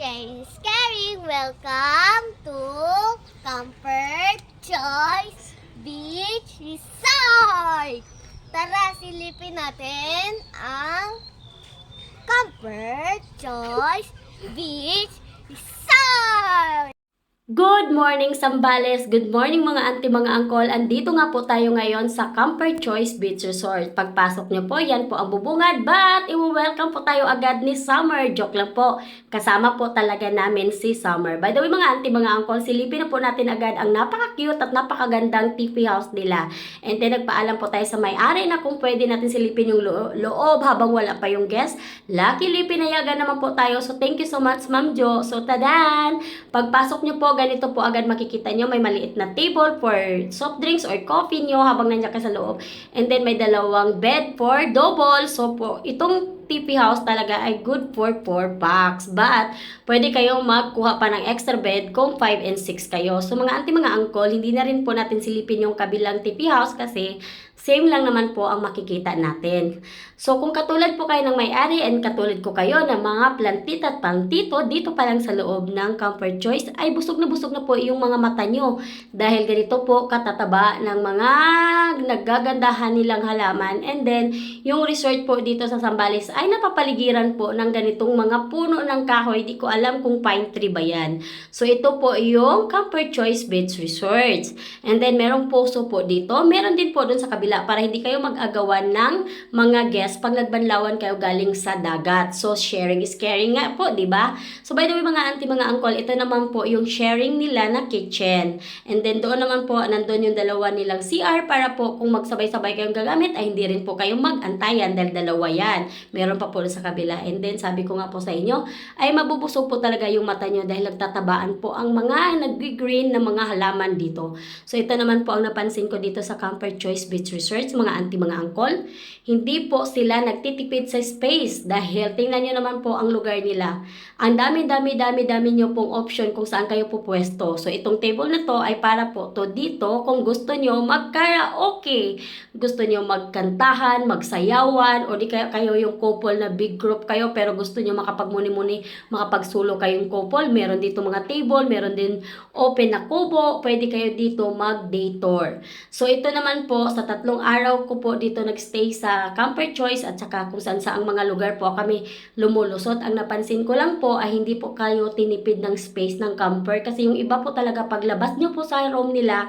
sharing is caring. Welcome to Comfort Choice Beach Resort. Tara, silipin natin ang Comfort Choice Beach Resort. Good morning, Sambales! Good morning mga auntie, mga uncle. Andito nga po tayo ngayon sa Comfort Choice Beach Resort. Pagpasok nyo po, yan po ang bubungad. But, i-welcome po tayo agad ni Summer. Joke lang po. Kasama po talaga namin si Summer. By the way, mga auntie, mga uncle, silipin na po natin agad ang napaka-cute at napakagandang teepee house nila. And then, nagpaalam po tayo sa may-ari na kung pwede natin silipin yung loob habang wala pa yung guest. Luckily, pinayagan naman po tayo. So, thank you so much, Ma'am Jo. So, tadan! Pagpasok nyo po, ganito po agad makikita nyo, may maliit na table for soft drinks or coffee nyo habang nandiyan ka sa loob. And then may dalawang bed for double. So po, itong teepee house talaga ay good for 4 packs. But, pwede kayong magkuha pa ng extra bed kung 5 and 6 kayo. So mga auntie, mga uncle, hindi na rin po natin silipin yung kabilang teepee house kasi same lang naman po ang makikita natin. So, kung katulad po kayo ng may-ari and katulad ko kayo ng mga plantita at pantito, dito pa lang sa loob ng Comfort Choice, ay busog na po yung mga mata nyo. Dahil ganito po katataba ng mga nagagandahan nilang halaman. And then, yung resort po dito sa Zambales ay napapaligiran po ng ganitong mga puno ng kahoy. Di ko alam kung pine tree ba yan. So, ito po yung Comfort Choice Beach Resorts. And then, merong puso po dito. Meron din po dun sa kabila para hindi kayo mag-agawan ng mga guests pag nagbanlawan kayo galing sa dagat. So, sharing is caring nga po, di ba? So, by the way, mga auntie, mga uncle, ito naman po yung sharing nila na kitchen. And then, doon naman po, nandun yung dalawa nilang CR para po kung magsabay-sabay kayong gagamit, ay hindi rin po kayong mag-antayan dahil dalawa yan. Meron pa po sa kabila. And then, sabi ko nga po sa inyo, ay mabubusog po talaga yung mata nyo dahil nagtatabaan po ang mga nag-green na mga halaman dito. So, ito naman po ang napansin ko dito sa Comfort Choice Beach Resorts, mga auntie, mga uncle. Hindi po sila nagtitipid sa space dahil tingnan nyo naman po ang lugar nila. Ang dami nyo pong option kung saan kayo pupwesto. So, itong table na to ay para po to dito kung gusto nyo mag-karaoke. Gusto nyo magkantahan, magsayawan, o di kaya kayo yung couple na big group kayo pero gusto nyo makapagmuni-muni, makapagsulo kayong couple. Meron dito mga table, meron din open na kubo. Pwede kayo dito mag-day tour. So, ito naman po, sa 3 araw ko po dito nagstay sa Comfort Choice at saka kung saan saang mga lugar po kami lumulusot. Ang napansin ko lang po ay hindi po kayo tinipid ng space ng camper kasi yung iba po talaga paglabas nyo po sa room nila,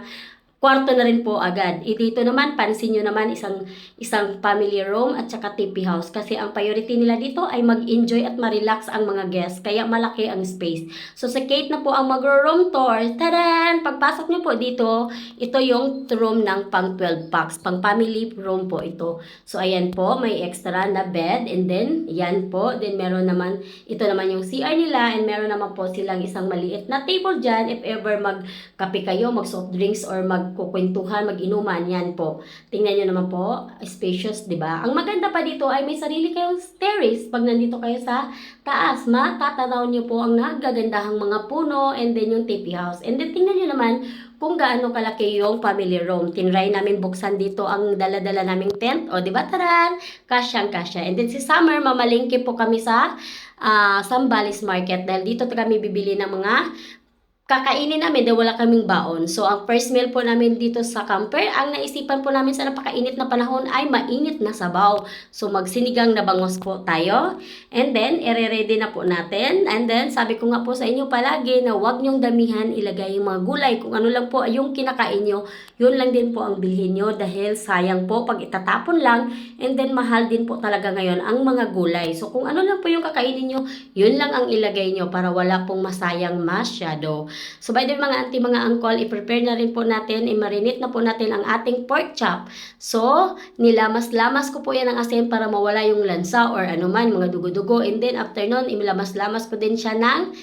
kwarto na rin po agad. Dito naman, pansin nyo naman, isang family room at saka teepee house. Kasi ang priority nila dito ay mag-enjoy at ma-relax ang mga guests. Kaya malaki ang space. So, sa Kate na po ang mag-room tour. Tadan! Pagpasok nyo po dito, ito yung room ng pang 12 packs. Pang family room po ito. So, ayan po, may extra na bed. And then, yan po. Then, meron naman, ito naman yung CR nila. And meron naman po silang isang maliit na table dyan. If ever magkape kayo, mag-soft drinks, or magkukwentuhan, mag-inuman, yan po. Tingnan nyo naman po, spacious, di ba? Ang maganda pa dito ay may sarili kayong terrace. Pag nandito kayo sa taas, matatanaw nyo po ang nagagandahang mga puno and then yung teepee house. And then tingnan nyo naman kung gaano kalaki yung family room. Tinry namin buksan dito ang dala-dala naming tent. O, di ba, taran? Kasyang-kasya. And then si Summer, mamalingki po kami sa Zambales Market dahil dito kami bibili ng mga kakainin namin dahil wala kaming baon. So, ang first meal po namin dito sa camper, ang naisipan po namin sa napakainit na panahon ay mainit na sabaw. So, magsinigang na bangos po tayo. And then, ire-ready na po natin. And then, sabi ko nga po sa inyo palagi na huwag nyong damihan ilagay yung mga gulay. Kung ano lang po yung kinakain nyo, yun lang din po ang bilhin nyo dahil sayang po pag itatapon lang. And then, mahal din po talaga ngayon ang mga gulay. So, kung ano lang po yung kakainin nyo, yun lang ang ilagay nyo para wala pong masayang masyado. So, by the way, mga auntie, mga uncle, i-prepare na rin po natin, i-marinate na po natin ang ating pork chop. So, nilamas-lamas ko po yan ng asin para mawala yung lansa or anuman, mga dugo-dugo. And then, after nun, ilamas-lamas ko din siya ng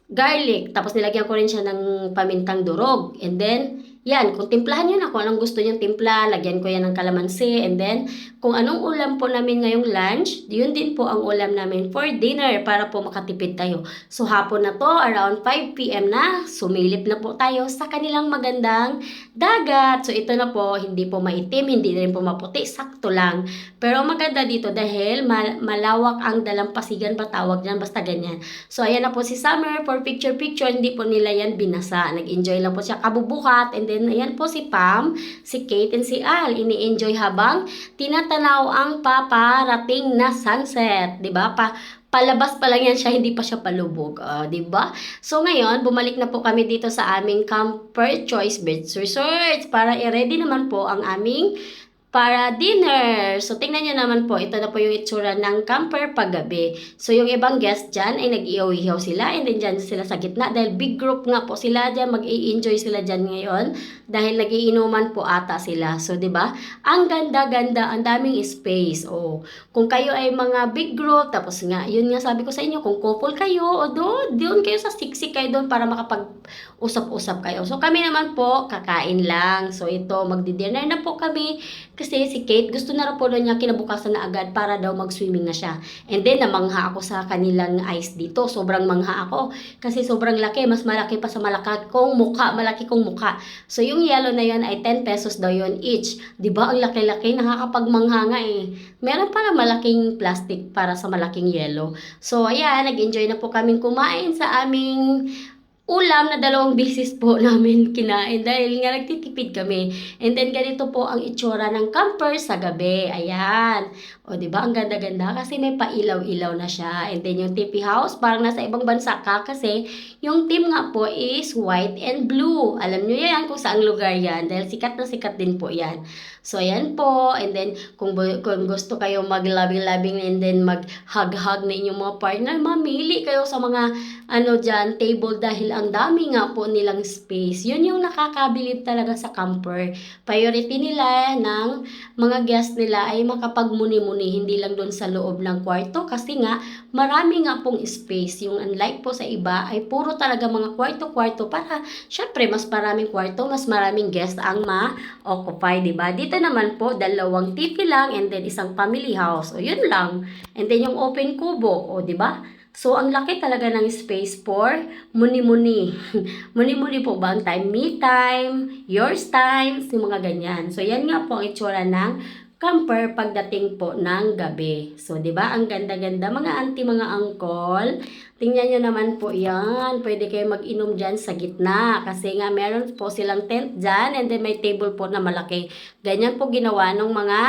garlic. Tapos, nilagyan ko rin siya ng pamintang durog. And then, yan, kung timplahan nyo na kung anong gusto nyo timpla, lagyan ko yan ng kalamansi. And then, kung anong ulam po namin ngayong lunch, yun din po ang ulam namin for dinner para po makatipid tayo. So hapon na to, around 5 p.m. na, sumilip na po tayo sa kanilang magandang dagat. So ito na po, hindi po maitim, hindi rin po maputi, sakto lang. Pero maganda dito dahil malawak ang dalampasigan ba tawag dyan, basta ganyan. So ayan na po si Summer for picture-picture, hindi po nila yan binasa. Nag-enjoy lang po siya kabubukat. And then ayan po si Pam, si Kate, and si Al. Ini-enjoy habang tinatanaw ang paparating na sunset. Diba? Palabas pa lang yan siya, hindi pa siya palubog. 'Di ba? So ngayon, bumalik na po kami dito sa aming Camper Choice Beach Resort para i-ready naman po ang aming para dinner. So, tingnan nyo naman po, ito na po yung itsura ng camper paggabi. So, yung ibang guest dyan ay nag-ihaw-ihaw sila and then dyan sila sa gitna dahil big group nga po sila dyan, mag-i-enjoy sila dyan ngayon dahil nagiinuman po ata sila. So, di ba? Ang ganda-ganda, ang daming space. Oh, kung kayo ay mga big group, tapos nga, yun nga sabi ko sa inyo, kung couple kayo, o doon kayo sa siksik kayo doon para makapag-usap-usap kayo. So, kami naman po, kakain lang. So, ito, magdi-dinner na po kami. Kasi si Kate, gusto na rin po niya kinabukasan na agad para daw mag-swimming na siya. And then, namangha ako sa kanilang ice dito. Sobrang mangha ako. Kasi sobrang laki. Mas malaki pa sa malaki kong mukha. So, yung yellow na yun ay 10 pesos daw yun each. Diba? Ang laki-laki. Nakakapagmangha nga eh. Meron para malaking plastic para sa malaking yellow. So, ayan. Nag-enjoy na po kaming kumain sa aming ulam na 2 beses po namin kinain dahil nga nagtitipid kami. And then ganito po ang itsura ng camper sa gabi. Ayan. O di ba ang ganda-ganda kasi may pailaw-ilaw na siya. And then yung tipi house parang nasa ibang bansa ka kasi yung team nga po is white and blue. Alam niyo yan kung saang lugar yan dahil sikat na sikat din po yan. So ayan po. And then kung gusto kayo maglabing-labing and then mag-hug-hug na inyong mga partner, mamili kayo sa mga dyan, table dahil ang dami nga po nilang space. Yun yung nakakabilib talaga sa camper. Priority nila ng mga guest nila ay makapagmuni-muni, hindi lang doon sa loob ng kwarto kasi nga marami nga pong space. Yung unlike po sa iba ay puro talaga mga kwarto-kwarto para syempre mas maraming kwarto, mas maraming guest ang ma-occupy, diba? Dito naman po, 2 TV lang and then isang family house. O yun lang. And then yung open kubo, o diba? So, ang laki talaga ng space for muni-muni. Muni-muni po ba ang time? Me time, yours time, yung mga ganyan. So, yan nga po ang itsura ng camper pagdating po ng gabi. So, di ba? Ang ganda-ganda. Mga auntie, mga uncle. Tingnan nyo naman po yan. Pwede kayo mag-inom dyan sa gitna. Kasi nga meron po silang tent dyan. And then may table po na malaki. Ganyan po ginawa ng mga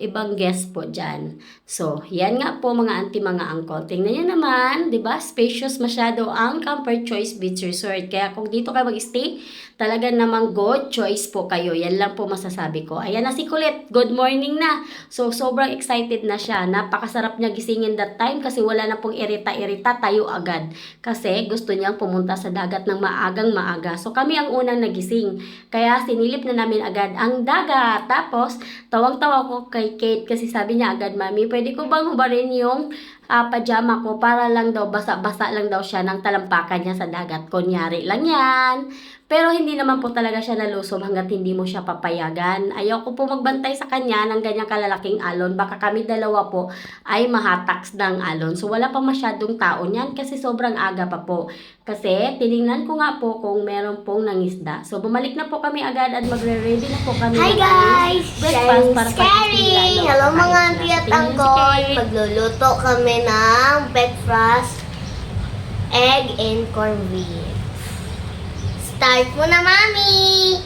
ibang guest po dyan. So, yan nga po mga auntie, mga uncle. Tingnan nyo naman. Diba? Spacious masyado ang Camper Choice Beach Resort. Kaya kung dito kayo mag-stay, talaga namang good choice po kayo. Yan lang po masasabi ko. Ayan na si Colette. Good morning na. So, sobrang excited na siya. Napakasarap niya gisingin that time kasi wala na pong irita-irita. Tayo agad. Kasi gusto niyang pumunta sa dagat ng maagang maaga. So kami ang unang nagising. Kaya sinilip na namin agad ang dagat. Tapos tawang-tawa ko kay Kate kasi sabi niya agad, Mami, pwede ko bang hubarin yung pajama ko para lang daw basa-basa lang daw siya ng talampakan niya sa dagat. Kunyari lang yan. Pero hindi naman po talaga siya nalusom hanggat hindi mo siya papayagan. Ayaw ko po magbantay sa kanya ng ganyang kalalaking alon. Baka kami dalawa po ay mahataks ng alon. So wala pa masyadong tao niyan kasi sobrang aga pa po. Kasi tiningnan ko nga po kung meron pong nangisda. So bumalik na po kami agad at magre-ready na po kami. Hi guys! Breakfast para Scary! Hello mga auntie at uncle! Magluluto kami ng breakfast, egg and corned beef. Start mo na, Mami!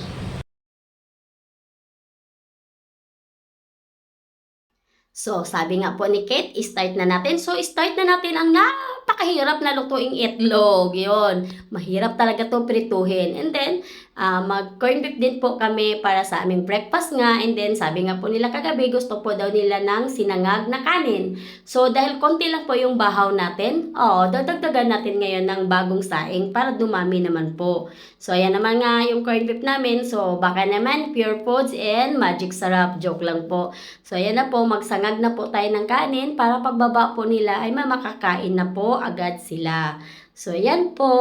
So, sabi nga po ni Kate, start na natin. So, start na natin ang napakahirap na lutuing itlog. Yun. Mahirap talaga to prituhin. And then, mag-corn beef din po kami para sa aming breakfast nga. And then, sabi nga po nila kagabi, gusto po daw nila ng sinangag na kanin. So, dahil konti lang po yung bahaw natin, dadagdagan natin ngayon ng bagong saing para dumami naman po. So, ayan naman nga yung corn beef namin. So, baka naman Pure Foods and Magic Sarap. Joke lang po. So, ayan na po, magsangag na po tayo ng kanin para pagbaba po nila ay makakain na po agad sila. So, ayan po.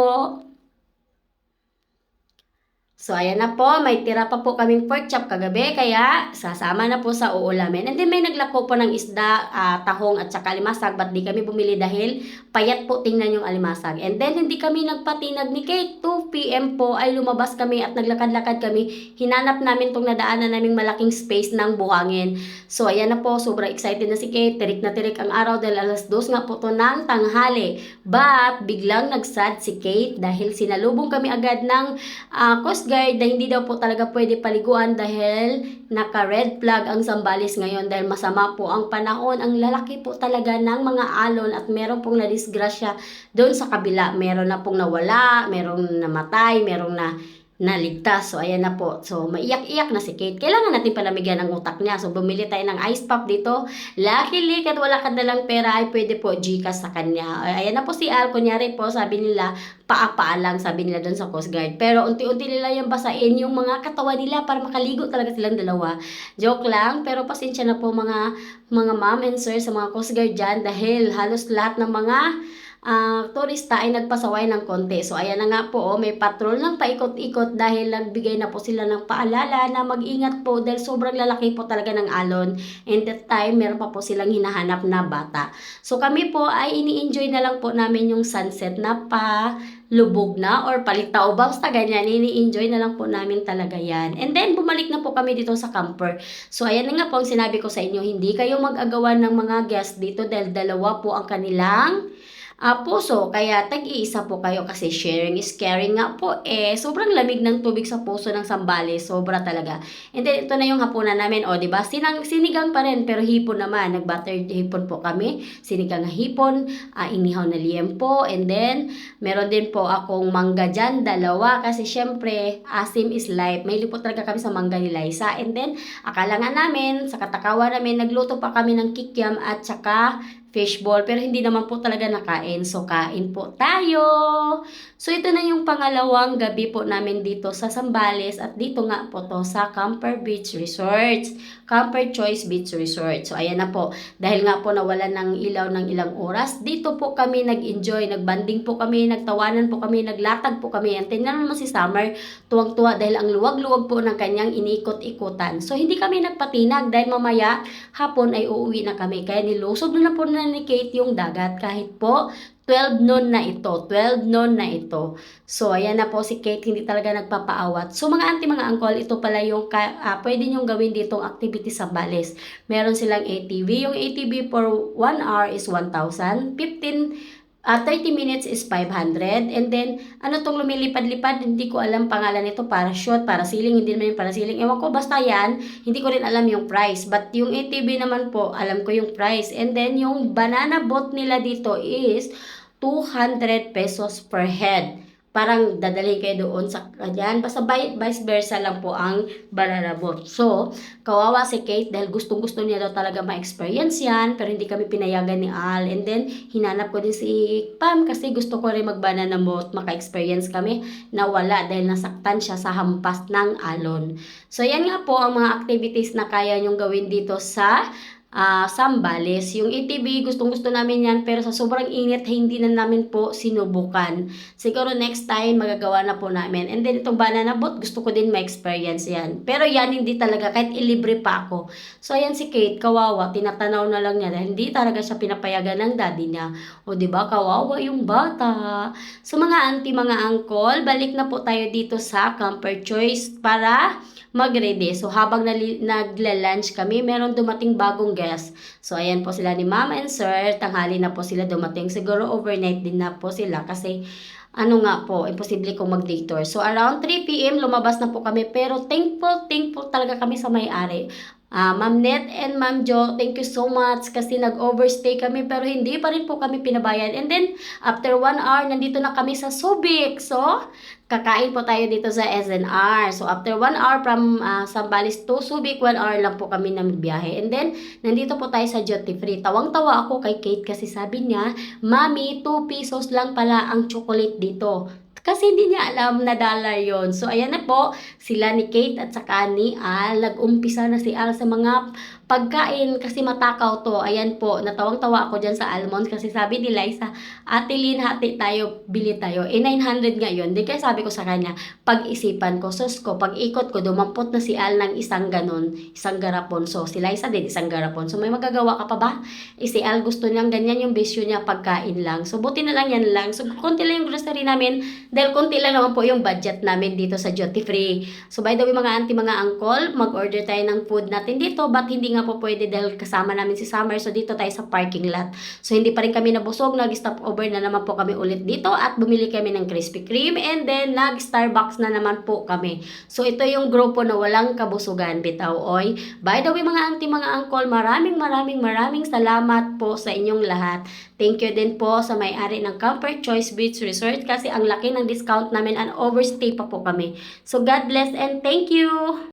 So, ayan na po, may tira pa po kaming pork chop kagabi, kaya sasama na po sa uulamin. And then, may naglako po ng isda, tahong at saka alimasag, ba't di kami bumili dahil payat po tingnan yung alimasag. And then, hindi kami nagpatinag ni Kate. 2 p.m. po ay lumabas kami at naglakad-lakad kami. Hinanap namin tong nadaanan naming malaking space ng buhangin. So, ayan na po, sobrang excited na si Kate. Tirik na tirik ang araw dahil alas 2 nga po to ng tanghali. But, biglang nagsad si Kate dahil sinalubong kami agad ng Coast Guard na hindi daw po talaga pwede paliguan dahil naka-red flag ang Zambales ngayon dahil masama po ang panahon. Ang lalaki po talaga ng mga alon at meron pong nadisgrasya doon sa kabila. Meron na pong nawala, merong namatay, merong naligtas. So, ayan na po. So, maiyak-iyak na si Kate. Kailangan natin palamigyan ng utak niya. So, bumili tayo ng ice pop dito. Luckily, kahit wala ka dalang pera, ay pwede po Gcash sa kanya. Ayan na po si Al. Kunyari po, sabi nila, paa-paa lang, sabi nila doon sa Coast Guard. Pero, unti-unti nila yung basain yung mga katawan nila para makaligo talaga silang dalawa. Joke lang. Pero, pasensya na po mga ma'am and sir sa mga Coast Guard dyan dahil halos lahat ng mga turista ay nagpasaway ng konti. So, ayan na nga po, may patrol ng paikot-ikot dahil nagbigay na po sila ng paalala na mag-ingat po dahil sobrang lalaki po talaga ng alon. And that time, meron pa po silang hinahanap na bata. So, kami po ay ini-enjoy na lang po namin yung sunset na lubog na or palitaw, basta ganyan, ini-enjoy na lang po namin talaga yan. And then, bumalik na po kami dito sa camper. So, ayan na nga po ang sinabi ko sa inyo, hindi kayo mag-agawan ng mga guests dito dahil dalawa po ang kanilang puso, kaya tag-iisa po kayo kasi sharing is caring nga po. Sobrang lamig ng tubig sa puso ng Zambales, sobra talaga. And then, ito na yung hapunan namin, diba? Sinigang pa rin, pero hipon naman. Nag-buttered hipon po kami. Sinigang na hipon, inihaw na liempo, and then, meron din po akong mangga dyan, dalawa, kasi syempre, asim is life. May lipot talaga kami sa mangga ni Liza. And then, akala nga namin, sa katakawa namin, nagluto pa kami ng kikiam at saka fishball, pero hindi naman po talaga nakain. So, kain po tayo. So, ito na yung pangalawang gabi po namin dito sa Zambales at dito nga po to sa Camper Beach Resorts. Camper Choice Beach Resort. So, ayan na po. Dahil nga po nawalan ng ilaw ng ilang oras, dito po kami nag-enjoy, nagbanding po kami, nagtawanan po kami, naglatag po kami. And tingnan naman si Summer, tuwang-tuwa dahil ang luwag-luwag po ng kanyang inikot-ikutan. So, hindi kami nagpatinag dahil mamaya hapon ay uuwi na kami. Kaya nilusog na po na ni Kate yung dagat kahit po 12 noon na ito. 12 noon na ito. So, ayan na po si Kate, hindi talaga nagpapaawat. So, mga auntie, mga uncle, ito pala yung pwede nyong gawin ditong activity sa Zambales. Meron silang ATV. Yung ATV for 1 hour is 1,000. 30 minutes is 500. And then, tong lumilipad-lipad, hindi ko alam pangalan nito, parachute, parasailing, hindi naman yung parasailing. Ewan ko, basta yan, hindi ko rin alam yung price. But yung ATV naman po, alam ko yung price. And then, yung banana boat nila dito is 200 pesos per head. Parang dadalhin kayo doon sa kanyan. Basta vice versa lang po ang banana boat. So, kawawa si Kate dahil gustong-gusto niya daw talaga ma-experience yan. Pero hindi kami pinayagan ni Al. And then, hinanap ko din si Pam kasi gusto ko rin mag-banana boat. Maka-experience kami. Nawala dahil nasaktan siya sa hampas ng alon. So, yan nga po ang mga activities na kaya nyong gawin dito sa Zambales. Yung ATV, gustong-gusto namin yan, pero sa sobrang init, hindi na namin po sinubukan. Siguro next time, magagawa na po namin. And then, itong banana boat, gusto ko din ma-experience yan. Pero yan, hindi talaga, kahit ilibre pa ako. So, ayan si Kate, kawawa, tinatanaw na lang niya dahil hindi talaga siya pinapayagan ng daddy niya. O, diba, kawawa yung bata. So, mga auntie, mga uncle, balik na po tayo dito sa Camper Choice para mag-ready. So, habang nagla-lunch kami, meron dumating bagong guest. So, ayan po sila ni Mama and Sir. Tanghali na po sila dumating. Siguro overnight din na po sila kasi nga po, imposible kong mag-day tour. So, around 3 p.m. lumabas na po kami. Pero thankful talaga kami sa may-ari. Ma'am Net and Ma'am Jo, thank you so much kasi nag-overstay kami pero hindi pa rin po kami pinabayad. And then, after 1 hour, nandito na kami sa Subic. So, kakain po tayo dito sa SNR. So, after 1 hour from Zambales to Subic, 1 hour lang po kami na magbiyahe. And then, nandito po tayo sa duty free. Tawang-tawa ako kay Kate kasi sabi niya, Mami, 2 pesos lang pala ang chocolate dito. Kasi hindi niya alam na dollar yon. So, ayan na po, sila ni Kate at saka ni Al. Nag-umpisa na si Al sa mga pagkain kasi matakaw to. Ayan po, natawang-tawa ako dyan sa almonds kasi sabi ni Liza, Ate Lynn, hati tayo, bili tayo. 900 ngayon. Di kaya sabi ko sa kanya, pag-isipan ko, sus ko, pag ikot ko, dumampot na si Al ng isang ganon, isang garapon. So, si Liza din, isang garapon. So, may magagawa ka pa ba? Si Al gusto niyang ganyan yung bisyo niya, pagkain lang. So, buti na lang yan lang. So, konti lang yung grocery namin dahil konti lang naman po yung budget namin dito sa duty free. So, by the way, mga auntie, mga uncle, mag-order tayo ng food natin dito, but hindi nga po pwede dahil kasama namin si Summer. So, dito tayo sa parking lot. So, hindi pa rin kami nabusog. Nag-stop over na naman po kami ulit dito at bumili kami ng Krispy Kreme and then nag-Starbucks na naman po kami. So, ito yung grupo na walang kabusugan, bitaw, oy. By the way, mga auntie, mga uncle, maraming salamat po sa inyong lahat. Thank you din po sa may-ari ng Camper Choice Beach Resort kasi ang laki ng discount namin and overstay pa po kami. So, God bless and thank you!